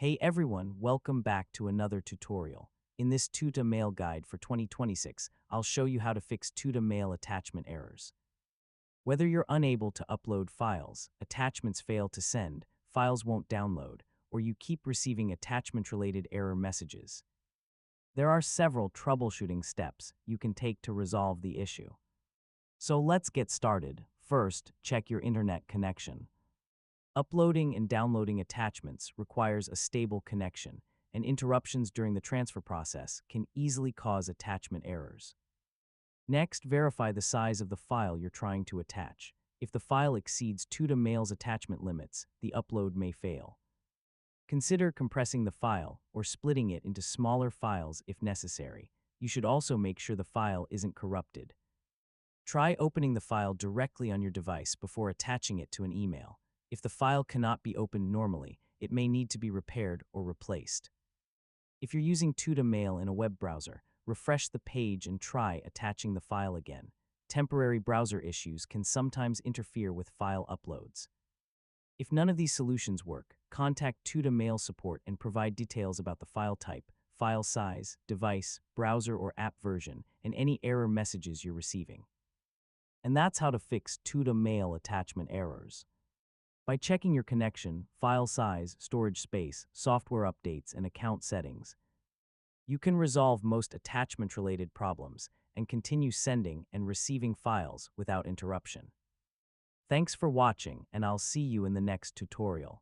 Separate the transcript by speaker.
Speaker 1: Hey everyone, welcome back to another tutorial. In this Tuta mail guide for 2026, I'll show you how to fix Tuta mail attachment errors. Whether you're unable to upload files, attachments fail to send, files won't download, or you keep receiving attachment-related error messages, there are several troubleshooting steps you can take to resolve the issue. So let's get started. First, check your internet connection. Uploading and downloading attachments requires a stable connection, and interruptions during the transfer process can easily cause attachment errors. Next, verify the size of the file you're trying to attach. If the file exceeds Tuta Mail's attachment limits, the upload may fail. Consider compressing the file or splitting it into smaller files if necessary. You should also make sure the file isn't corrupted. Try opening the file directly on your device before attaching it to an email. If the file cannot be opened normally, it may need to be repaired or replaced. If you're using Tuta Mail in a web browser, refresh the page and try attaching the file again. Temporary browser issues can sometimes interfere with file uploads. If none of these solutions work, contact Tuta Mail support and provide details about the file type, file size, device, browser or app version, and any error messages you're receiving. And that's how to fix Tuta Mail attachment errors. By checking your connection, file size, storage space, software updates, and account settings, you can resolve most attachment-related problems and continue sending and receiving files without interruption. Thanks for watching, and I'll see you in the next tutorial.